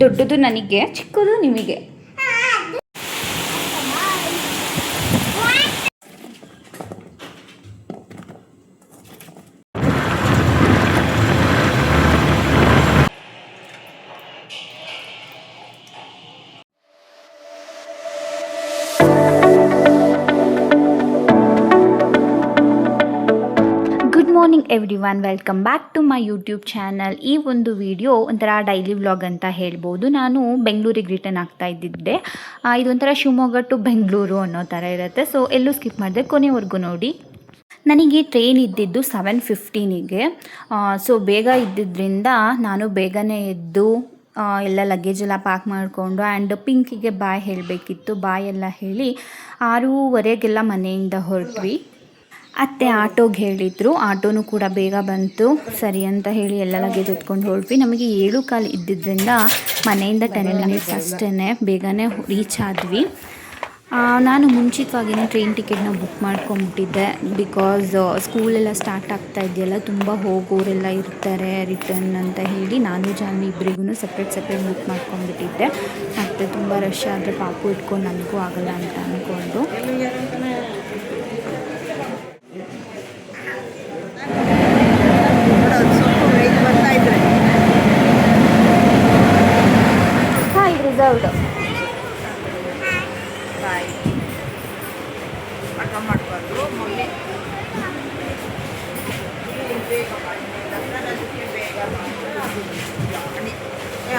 ದೊಡ್ಡದು ನನಗೆ, ಚಿಕ್ಕದು ನಿಮಗೆ. Morning everyone, welcome back to my YouTube channel. ಈ ಒಂದು ವಿಡಿಯೋ ಒಂಥರ ಡೈಲಿ ವ್ಲಾಗ್ ಅಂತ ಹೇಳ್ಬೋದು. ನಾನು ಬೆಂಗಳೂರಿಗೆ ರಿಟರ್ನ್ ಆಗ್ತಾ ಇದ್ದಿದ್ದೆ. ಇದೊಂಥರ ಶಿವಮೊಗ್ಗ ಟು ಬೆಂಗಳೂರು ಅನ್ನೋ ಥರ ಇರುತ್ತೆ. ಸೊ ಎಲ್ಲೂ ಸ್ಕಿಪ್ ಮಾಡಿದೆ, ಕೊನೆವರೆಗೂ ನೋಡಿ. ನನಗೆ ಟ್ರೈನ್ ಇದ್ದಿದ್ದು 7:15ಗೆ. ಸೊ ಬೇಗ ಇದ್ದಿದ್ದರಿಂದ ನಾನು ಬೇಗನೆ ಎದ್ದು ಎಲ್ಲ ಲಗೇಜೆಲ್ಲ ಪ್ಯಾಕ್ ಮಾಡಿಕೊಂಡು ಆ್ಯಂಡ್ ಪಿಂಕಿಗೆ ಬಾಯ್ ಹೇಳಬೇಕಿತ್ತು. ಬಾಯ್ ಎಲ್ಲ ಹೇಳಿ 6:15 ಮನೆಯಿಂದ ಹೊರಟ್ವಿ. ಅತ್ತೆ ಆಟೋಗೆ ಹೇಳಿದರು, ಆಟೋನು ಕೂಡ ಬೇಗ ಬಂತು. ಸರಿ ಅಂತ ಹೇಳಿ ಎಲ್ಲ ಲಗೇಜ್ ಎತ್ಕೊಂಡು ಹೊರಟ್ವಿ. ನಮಗೆ 7:15 ಇದ್ದಿದ್ದರಿಂದ ಮನೆಯಿಂದ 10 ಮಿನಿಟ್ಸ್ ಅಷ್ಟೇ ಬೇಗನೆ ರೀಚ್ ಆದ್ವಿ. ನಾನು ಮುಂಚಿತವಾಗಿಯೇ ಟ್ರೈನ್ ಟಿಕೆಟ್ನ ಬುಕ್ ಮಾಡ್ಕೊಂಬಿಟ್ಟಿದ್ದೆ. ಬಿಕಾಸ್ ಸ್ಕೂಲೆಲ್ಲ ಸ್ಟಾರ್ಟ್ ಆಗ್ತಾ ಇದೆಯಲ್ಲ, ತುಂಬ ಹೋಗೋರೆಲ್ಲ ಇರ್ತಾರೆ ರಿಟರ್ನ್ ಅಂತ ಹೇಳಿ ನಾನು ಜಾನ್ವಿ ಇಬ್ಬರಿಗೂ ಸಪ್ರೇಟ್ ಬುಕ್ ಮಾಡ್ಕೊಂಡ್ಬಿಟ್ಟಿದ್ದೆ. ಮತ್ತು ತುಂಬ ರಶ್ ಆದರೆ ಪಾಪು ಇಟ್ಕೊಂಡು ನನಗೂ ಆಗೋಲ್ಲ ಅಂತ ಅಂದ್ಕೊಂಡು. ರಿಸರ್ವ್ಡ್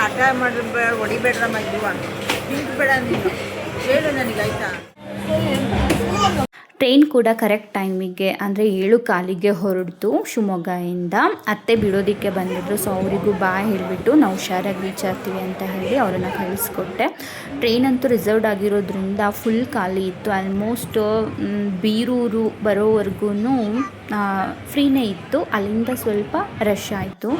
ಆಟ ಮಾಡಿ ಹೊಡಿಬೇಡ್ರಮ್ಮ, ಇದುವ ಬೇಡ ನೀನು ಹೇಳು ನನಗೆ, ಆಯ್ತಾ. ಟ್ರೈನ್ ಕೂಡ ಕರೆಕ್ಟ್ ಟೈಮಿಗೆ ಅಂದರೆ 7:15ಗೆ ಹೊರಡ್ತು ಶಿವಮೊಗ್ಗದಿಂದ. ಅತ್ತೆ ಬಿಡೋದಕ್ಕೆ ಬಂದಿದ್ರು. ಸೊ ಅವರಿಗೂ ಬಾಯ್ ಹೇಳಿಬಿಟ್ಟು ನಾವು ಹುಷಾರಾಗಿ ರೀಚ್ ಆಗ್ತೀವಿ ಅಂತ ಹೇಳಿ ಅವರನ್ನು ಕಳಿಸ್ಕೊಟ್ಟೆ. ಟ್ರೈನ್ ಅಂತೂ ರಿಸರ್ವ್ಡ್ ಆಗಿರೋದ್ರಿಂದ ಫುಲ್ ಖಾಲಿ ಇತ್ತು. ಆಲ್ಮೋಸ್ಟ್ ಬೀರೂರು ಬರೋವರೆಗೂ ಫ್ರೀನೇ ಇತ್ತು. ಅಲ್ಲಿಂದ ಸ್ವಲ್ಪ ರಶ್ ಆಯಿತು.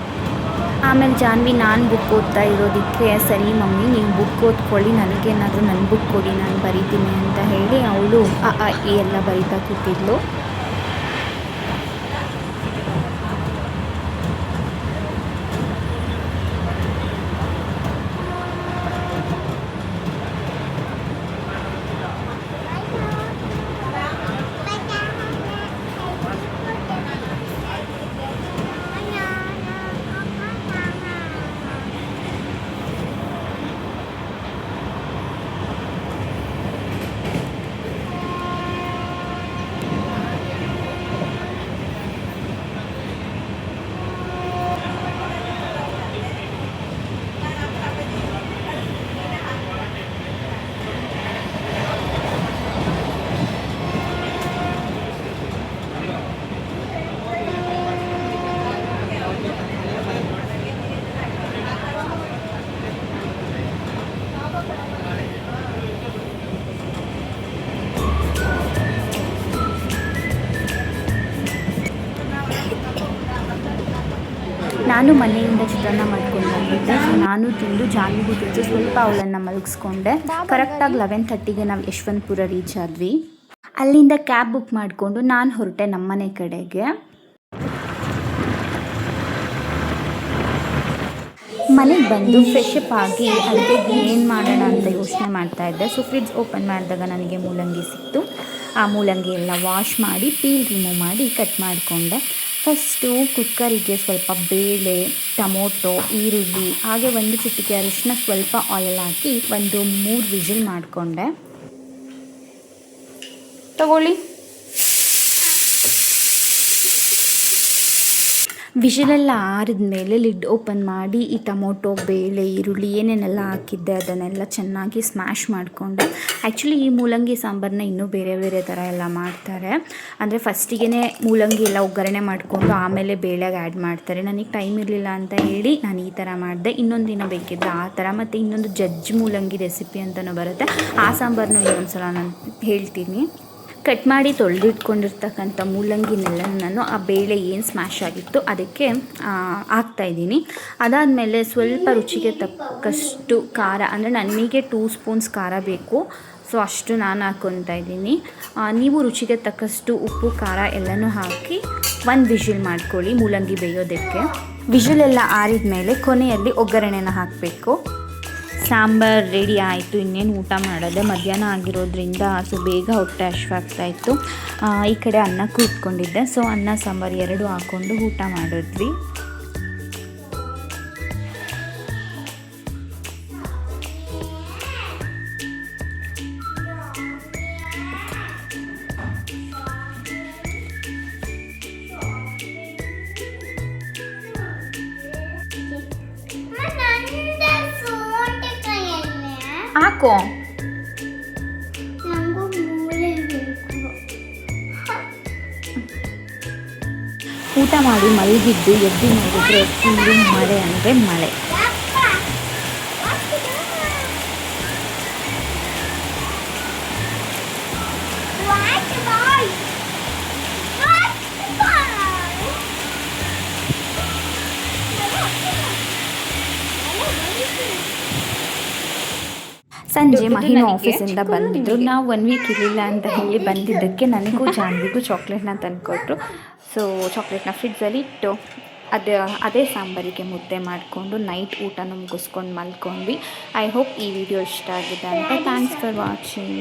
ಆಮೇಲೆ ಜಾನ್ವಿ ನಾನು ಬುಕ್ ಓದ್ತಾ ಇರೋದಕ್ಕೆ, ಸರಿ ಮಮ್ಮಿ ನೀವು ಬುಕ್ ಓದ್ಕೊಳ್ಳಿ, ನನಗೇನಾದರೂ ನನ್ನ ಬುಕ್ ಕೊಡಿ, ನಾನು ಬರೀತೀನಿ ಅಂತ ಹೇಳಿ ಅವಳು ಎಲ್ಲ ಬರೀತಾ ಕೂತಿದ್ಲು. ನಾನು ಮನೆಯಿಂದ ಚಿತ್ರಾನ್ನ ಮಾಡ್ಕೊಂಡು ಬಂದಿದ್ದೆ. ಸೊ ನಾನು ತಿಂದು ಜಾನ್ವಿಗೂ ತಿಂದು ಸ್ವಲ್ಪ ಅವಳನ್ನು ಮಲಗಿಸ್ಕೊಂಡೆ. ಕರೆಕ್ಟಾಗಿ 11:30ಗೆ ನಾವು ಯಶವಂತಪುರ ರೀಚ್ ಆದ್ವಿ. ಅಲ್ಲಿಂದ ಕ್ಯಾಬ್ ಬುಕ್ ಮಾಡಿಕೊಂಡು ನಾನು ಹೊರಟೆ ನಮ್ಮನೆ ಕಡೆಗೆ. ಮನೆಗೆ ಬಂದು ಫ್ರೆಶಪ್ ಆಗಿ ಅಡುಗೆಗೆ ಏನು ಮಾಡೋಣ ಅಂತ ಯೋಚನೆ ಮಾಡ್ತಾಯಿದ್ದೆ. ಸೊ ಫ್ರಿಡ್ಜ್ ಓಪನ್ ಮಾಡಿದಾಗ ನನಗೆ ಮೂಲಂಗಿ ಸಿಕ್ತು. ಆ ಮೂಲಂಗಿ ಎಲ್ಲ ವಾಶ್ ಮಾಡಿ ಪೀಲ್ ರಿಮೂವ್ ಮಾಡಿ ಕಟ್ ಮಾಡಿಕೊಂಡೆ. ಫಸ್ಟು ಕುಕ್ಕರಿಗೆ ಸ್ವಲ್ಪ ಬೇಳೆ, ಟೊಮೊಟೊ, ಈರುಳ್ಳಿ ಹಾಗೆ 1 ಚಿಟಿಕೆ ಅರಿಶಿನ, ಸ್ವಲ್ಪ ಆಯಿಲ್ ಹಾಕಿ 3 ವಿಜಿಲ್ ಮಾಡಿಕೊಂಡೆ. ತಗೊಳ್ಳಿ. ವಿಷಲೆಲ್ಲ ಆರಿದ ಮೇಲೆ ಲಿಡ್ ಓಪನ್ ಮಾಡಿ ಈ ಟೊಮೊಟೊ, ಬೇಳೆ, ಈರುಳ್ಳಿ ಏನೇನೆಲ್ಲ ಹಾಕಿದ್ದೆ ಅದನ್ನೆಲ್ಲ ಚೆನ್ನಾಗಿ ಸ್ಮ್ಯಾಶ್ ಮಾಡಿಕೊಂಡೆ. ಆ್ಯಕ್ಚುಲಿ ಈ ಮೂಲಂಗಿ ಸಾಂಬಾರನ್ನ ಇನ್ನೂ ಬೇರೆ ಬೇರೆ ಥರ ಎಲ್ಲ ಮಾಡ್ತಾರೆ. ಅಂದರೆ ಫಸ್ಟಿಗೆ ಮೂಲಂಗಿ ಎಲ್ಲ ಒಗ್ಗರಣೆ ಮಾಡಿಕೊಂಡು ಆಮೇಲೆ ಬೇಳೆಗೆ ಆ್ಯಡ್ ಮಾಡ್ತಾರೆ. ನನಗೆ ಟೈಮ್ ಇರಲಿಲ್ಲ ಅಂತ ಹೇಳಿ ನಾನು ಈ ಥರ ಮಾಡಿದೆ. ಇನ್ನೊಂದು ದಿನ ಬೇಕಿದ್ದರೆ ಆ ಥರ. ಮತ್ತು ಇನ್ನೊಂದು ಜಜ್ಜಿ ಮೂಲಂಗಿ ರೆಸಿಪಿ ಅಂತಲೂ ಬರುತ್ತೆ. ಆ ಸಾಂಬಾರನ್ನು ಇನ್ನೊಂದು ಸಲ ನಾನು ಹೇಳ್ತೀನಿ. ಕಟ್ ಮಾಡಿ ತೊಳೆದಿಟ್ಕೊಂಡಿರ್ತಕ್ಕಂಥ ಮೂಲಂಗಿನೆಲ್ಲ ನಾನು ಆ ಬೇಳೆ ಏನು ಸ್ಮ್ಯಾಶ್ ಆಗಿತ್ತು ಅದಕ್ಕೆ ಹಾಕ್ತಾಯಿದ್ದೀನಿ. ಅದಾದಮೇಲೆ ಸ್ವಲ್ಪ ರುಚಿಗೆ ತಕ್ಕಷ್ಟು ಖಾರ, ಅಂದರೆ ನನಗೆ 2 ಸ್ಪೂನ್ಸ್ ಖಾರ ಬೇಕು. ಸೊ ಅಷ್ಟು ನಾನು ಹಾಕ್ಕೊತಾ ಇದ್ದೀನಿ. ನೀವು ರುಚಿಗೆ ತಕ್ಕಷ್ಟು ಉಪ್ಪು, ಖಾರ ಎಲ್ಲನೂ ಹಾಕಿ 1 ವಿಷಿಲ್ ಮಾಡ್ಕೊಳ್ಳಿ ಮೂಲಂಗಿ ಬೇಯೋದಕ್ಕೆ. ವಿಷಿಲೆಲ್ಲ ಆರಿದ ಮೇಲೆ ಕೊನೆಯಲ್ಲಿ ಒಗ್ಗರಣೆನ ಹಾಕಬೇಕು. ಸಾಂಬಾರು ರೆಡಿ ಆಯಿತು, ಇನ್ನೇನು ಊಟ ಮಾಡೋದೆ. ಮಧ್ಯಾಹ್ನ ಆಗಿರೋದ್ರಿಂದ ಸೊ ಬೇಗ ಹೊಟ್ಟೆ ಹಶ್ವಾಗ್ತಾಯಿತ್ತು. ಈ ಕಡೆ ಅನ್ನ ಕೂತ್ಕೊಂಡಿದ್ದೆ, ಸೊ ಅನ್ನ ಸಾಂಬಾರು ಎರಡು ಹಾಕ್ಕೊಂಡು ಊಟ ಮಾಡಿದ್ವಿ. ಹಾಕೋ, ಊಟ ಮಾಡಿ ಮಲಗಿದ್ದು ಎದ್ದು ನೋಡಿದ್ರೆ ಫುಲ್ಲು ಮಳೆ ಅಂದರೆ ಮಳೆ. ಸಂಜೆ ಮಹಿನು ಆಫೀಸಿಂದ ಬಂದಿದ್ರು. ನಾವು 1 ವೀಕ್ ಇರಲಿಲ್ಲ ಅಂತ ಹೇಳಿ ಬಂದಿದ್ದಕ್ಕೆ ನನಗೂ ಜಾನ್ವಿಗೂ ಚಾಕ್ಲೇಟ್ನ ತಂದುಕೊಟ್ರು. ಸೊ ಚಾಕ್ಲೇಟ್ನ ಫ್ರಿಡ್ಜಲ್ಲಿ ಇಟ್ಟು ಅದೇ ಸಾಂಬಾರಿಗೆ ಮುದ್ದೆ ಮಾಡಿಕೊಂಡು ನೈಟ್ ಊಟನ ಮುಗಿಸ್ಕೊಂಡು ಮಲ್ಕೊಂಡ್ವಿ. ಐ ಹೋಪ್ ಈ ವಿಡಿಯೋ ಇಷ್ಟ ಆಗಿದೆ ಅಂತ. Thanks for watching.